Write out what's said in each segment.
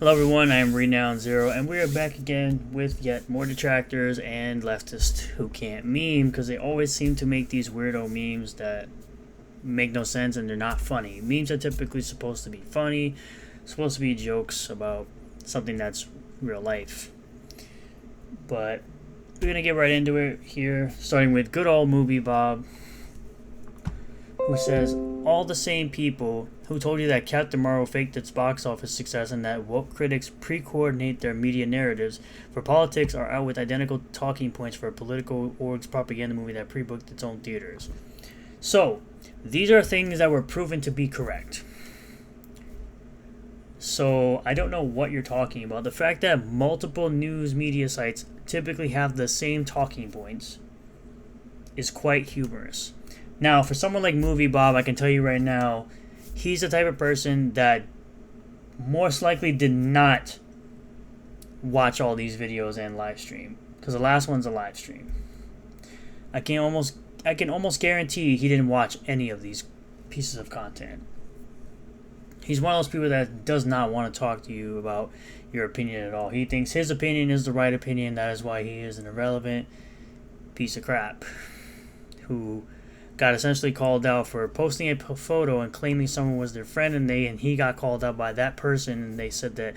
Hello everyone, I am Renown Zero, and we are back again with yet more detractors and leftists who can't meme, because they always seem to make these weirdo memes that make no sense and they're not funny. Memes are typically supposed to be funny, supposed to be jokes about something that's real life. But we're going to get right into it here, starting with good old Movie Bob, who says, all the same people who told you that Captain Marvel faked its box office success and that woke critics pre-coordinate their media narratives for politics are out with identical talking points for a political org's propaganda movie that pre-booked its own theaters. So, these are things that were proven to be correct. So, I don't know what you're talking about. The fact that multiple news media sites typically have the same talking points is quite humorous. Now, for someone like Movie Bob, I can tell you right now, he's the type of person that most likely did not watch all these videos and live stream, because the last one's a live stream. I can almost guarantee he didn't watch any of these pieces of content. He's one of those people that does not want to talk to you about your opinion at all. He thinks his opinion is the right opinion. That is why he is an irrelevant piece of crap who got essentially called out for posting a photo and claiming someone was their friend, and he got called out by that person, and they said that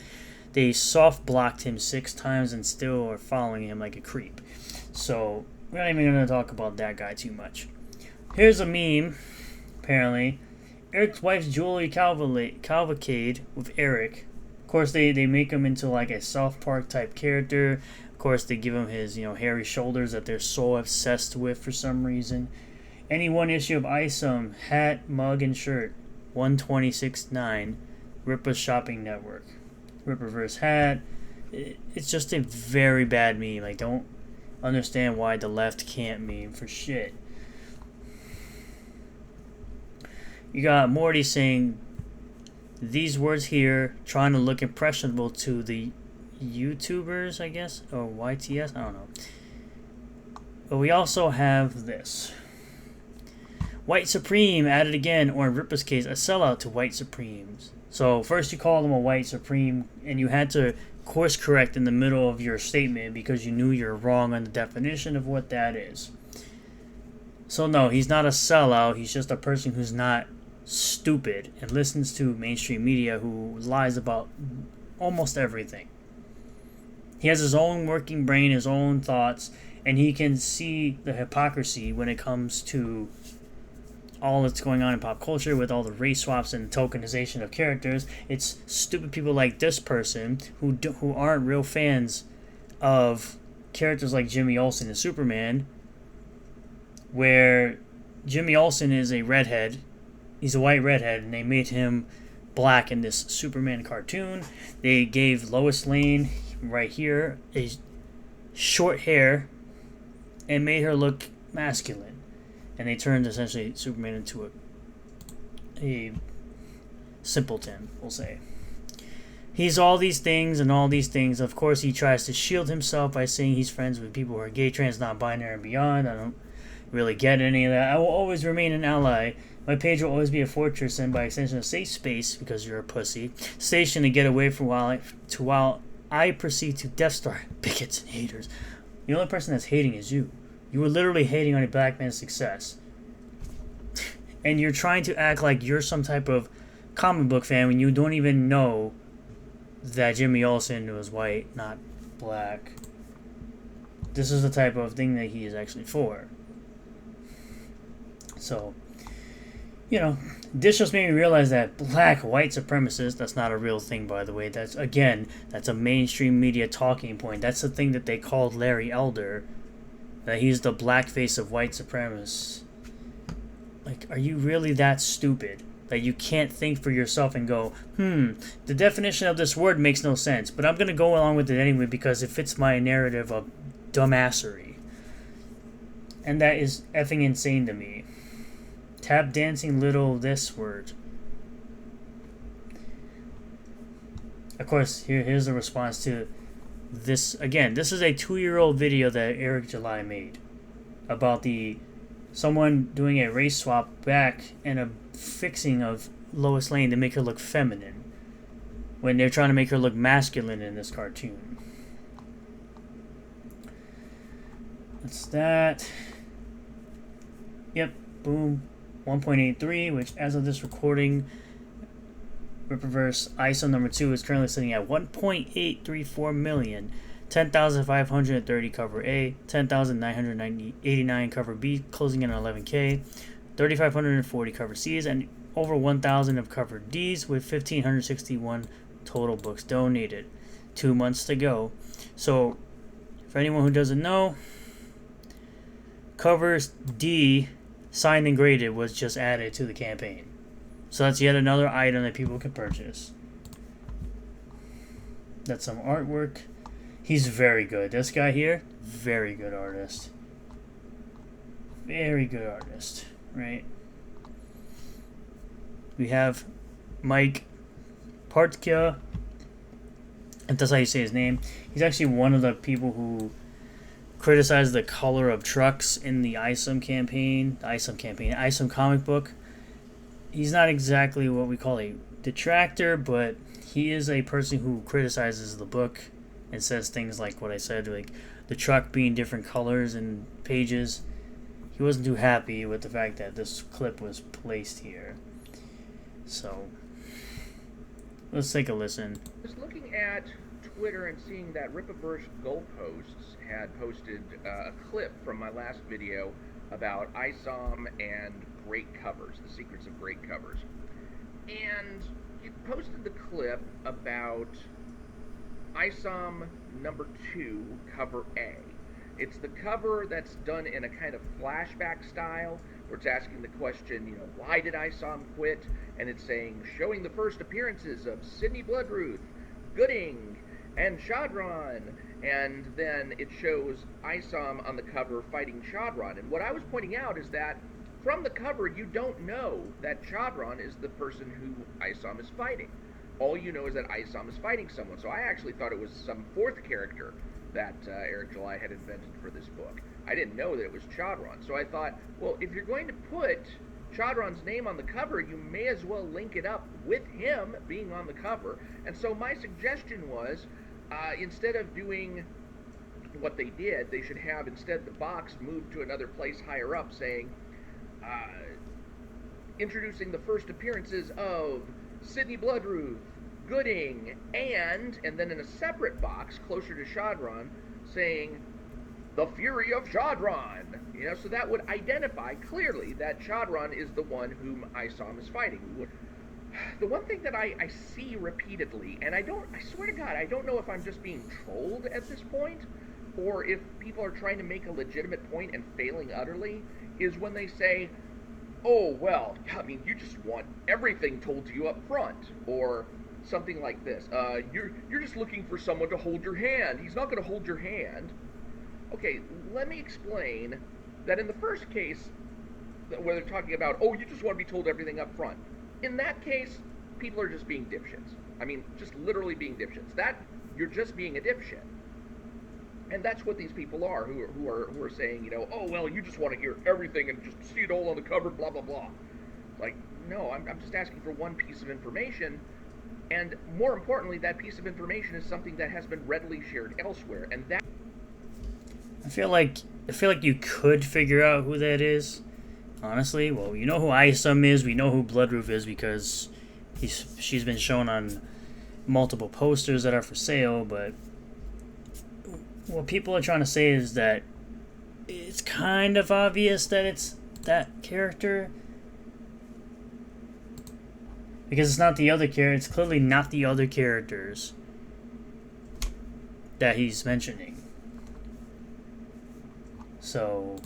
they soft blocked him 6 times and still are following him like a creep. So we're not even going to talk about that guy too much. Here's a meme, apparently. Eric's wife's jewelry cavalcade with Eric. Of course, they make him into like a South Park type character. Of course, they give him his hairy shoulders that they're so obsessed with for some reason. Any one issue of Isom, hat, mug, and shirt, 126.9, Rippa's Shopping Network. Rippaverse hat. It's just a very bad meme. I don't understand why the left can't meme for shit. You got Morty saying these words here, trying to look impressionable to the YouTubers, I guess, or YTS, I don't know. But we also have this. White Supreme added again, or in Rippa's case, a sellout to White Supremes. So first you called him a White Supreme, and you had to course correct in the middle of your statement because you knew you're wrong on the definition of what that is. So no, he's not a sellout. He's just a person who's not stupid and listens to mainstream media who lies about almost everything. He has his own working brain, his own thoughts, and he can see the hypocrisy when it comes to all that's going on in pop culture with all the race swaps and tokenization of characters. It's stupid people like this person who aren't real fans of characters like Jimmy Olsen and Superman, where Jimmy Olsen is a redhead. He's a white redhead, and they made him black in this Superman cartoon. They gave Lois Lane right here a short hair and made her look masculine. And they turned essentially Superman into a simpleton, we'll say. He's all these things and all these things. Of course, he tries to shield himself by saying he's friends with people who are gay, trans, non-binary, and beyond. I don't really get any of that. I will always remain an ally. My page will always be a fortress and by extension a safe space, because you're a pussy, station to get away from while I proceed to Death Star bigots and haters. The only person that's hating is you. You were literally hating on a black man's success. And you're trying to act like you're some type of comic book fan when you don't even know that Jimmy Olsen was white, not black. This is the type of thing that he is actually for. So, this just made me realize that black white supremacists, that's not a real thing, by the way. That's a mainstream media talking point. That's the thing that they called Larry Elder, that he's the blackface of white supremacists. Like, are you really that stupid that you can't think for yourself and go, the definition of this word makes no sense, but I'm going to go along with it anyway because it fits my narrative of dumbassery. And that is effing insane to me. Tap dancing little this word. Of course, here's the response to this. Again, this is a 2-year-old video that Eric July made about someone doing a race swap back and a fixing of Lois Lane to make her look feminine. when they're trying to make her look masculine in this cartoon. That's that. Yep, boom. 1.83, which as of this recording, Rippaverse ISO number 2 is currently sitting at 1.834 million. 10,530 cover A, 10,989 cover B, closing in on 11K, 3,540 cover C's, and over 1,000 of cover D's, with 1,561 total books donated. 2 months to go. So, for anyone who doesn't know, covers D, signed and graded, was just added to the campaign. So that's yet another item that people can purchase. That's some artwork. He's very good. This guy here, very good artist. Very good artist, right? We have Mike Partka, and that's how you say his name. He's actually one of the people who criticized the color of trucks in the ISOM comic book. He's not exactly what we call a detractor, but he is a person who criticizes the book and says things like what I said, like the truck being different colors and pages. He wasn't too happy with the fact that this clip was placed here. So, let's take a listen. I was looking at Twitter and seeing that Rippaverse Goalposts had posted a clip from my last video about ISOM and great covers, the secrets of great covers. And it posted the clip about ISOM number 2, cover A. It's the cover that's done in a kind of flashback style, where it's asking the question, why did ISOM quit? And it's saying, showing the first appearances of Sydney Bloodruth, Gooding, and Shadron. And then it shows ISOM on the cover fighting Shadron. And what I was pointing out is that from the cover, you don't know that Shadron is the person who ISOM is fighting. All you know is that ISOM is fighting someone. So I actually thought it was some fourth character that Eric July had invented for this book. I didn't know that it was Shadron. So I thought, well, if you're going to put Shadron's name on the cover, you may as well link it up with him being on the cover. And so my suggestion was, instead of doing what they did, they should have instead the box moved to another place higher up saying, introducing the first appearances of Sydney Bloodruth, Gooding, and then in a separate box closer to Shadron saying, the Fury of Shadron. So that would identify clearly that Shadron is the one whom ISOM is fighting. The one thing that I see repeatedly, and I swear to God, I don't know if I'm just being trolled at this point, or if people are trying to make a legitimate point and failing utterly, is when they say, oh, well, you just want everything told to you up front, or something like this. You're just looking for someone to hold your hand. He's not going to hold your hand. Okay, let me explain that in the first case, where they're talking about, oh, you just want to be told everything up front. In that case, people are just being dipshits. Just literally being dipshits. That, you're just being a dipshit. And that's what these people are, who are saying, oh, well, you just want to hear everything and just see it all on the cover, blah, blah, blah. Like, no, I'm just asking for one piece of information, and more importantly, that piece of information is something that has been readily shared elsewhere, and that... I feel like you could figure out who that is, honestly. Well, you know who ISOM is, we know who Bloodruth is because she's been shown on multiple posters that are for sale, but what people are trying to say is that it's kind of obvious that it's that character, because it's not the other character. It's clearly not the other characters that he's mentioning. So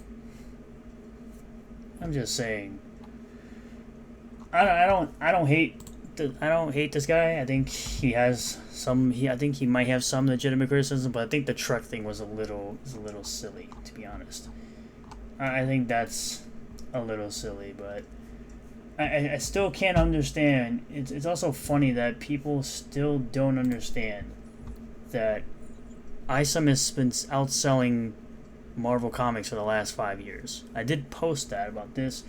I'm just saying, I don't hate this guy. I think he has some. I think he might have some legitimate criticism, but I think the truck thing was a little silly, to be honest. I think that's a little silly, but I still can't understand. It's also funny that people still don't understand that ISOM has been outselling Marvel Comics for the last 5 years. I did post that about this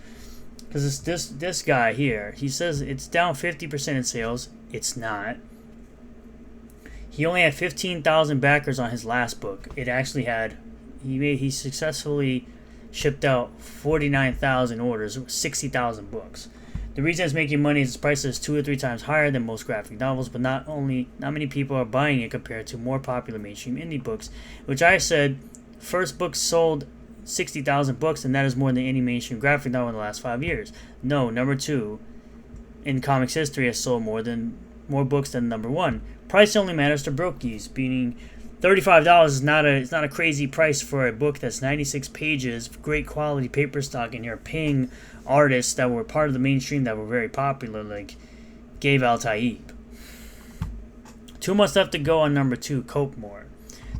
because this guy here, he says it's down 50% in sales. It's not. He only had 15,000 backers on his last book. It actually had, he successfully shipped out 49,000 orders, 60,000 books. The reason it's making money is its price is 2 or 3 times higher than most graphic novels, but not many people are buying it compared to more popular mainstream indie books, which I said first book sold 60,000 books, and that is more than any mainstream graphic novel in the last 5 years. No, number 2 in comics history has sold more books than number 1. Price only matters to brokies, meaning $35 is not a crazy price for a book that's 96 pages, great quality paper stock, and you're paying artists that were part of the mainstream that were very popular, like Gabe Al-Taib. 2 months left to go on number 2, Cope More.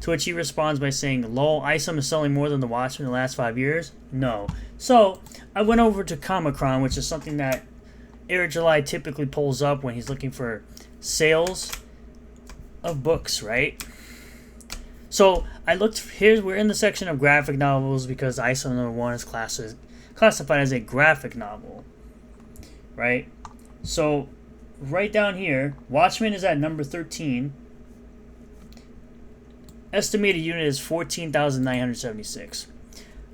To which he responds by saying, lol, Isom is selling more than The Watchmen in the last 5 years? No. So, I went over to Comic-Con, which is something that Eric July typically pulls up when he's looking for sales of books, right? So, I looked, we're in the section of graphic novels because Isom number 1 is classified as a graphic novel, right? So, right down here, Watchmen is at number 13. Estimated unit is 14,976.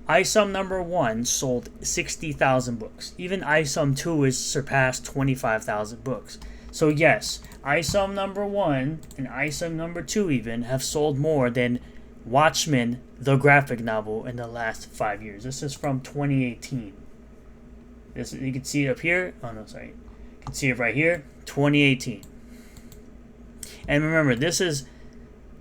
Isom number 1 sold 60,000 books. Even Isom 2 has surpassed 25,000 books. So yes, Isom number 1 and Isom number 2 even have sold more than Watchmen, the graphic novel, in the last 5 years. This is from 2018. You can see it up here. Oh no, sorry. You can see it right here, 2018. And remember, this is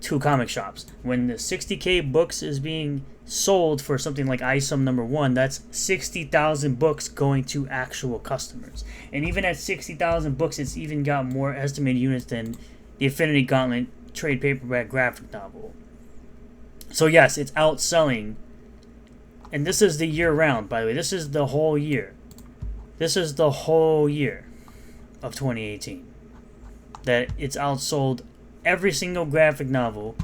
2 comic shops. When the 60K books is being sold for something like Isom number 1, that's 60,000 books going to actual customers. And even at 60,000 books, it's even got more estimated units than the Infinity Gauntlet trade paperback graphic novel. So yes, it's outselling. And this is the year round, by the way. This is the whole year. This is the whole year of 2018. That it's outsold every single graphic novel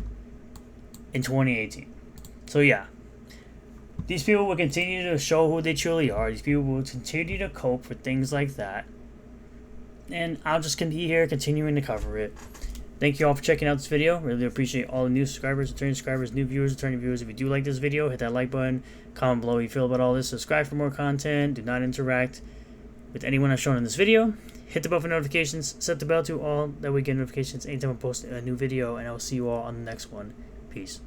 in 2018. So yeah, these people will continue to show who they truly are. These people will continue to cope with things like that. And I'll just be here continuing to cover it. Thank you all for checking out this video. Really appreciate all the new subscribers, returning subscribers, new viewers, returning viewers. If you do like this video, hit that like button. Comment below how you feel about all this. Subscribe for more content. Do not interact with anyone I've shown in this video. Hit the bell for notifications. Set the bell to all that we get notifications anytime I post a new video. And I will see you all on the next one. Peace.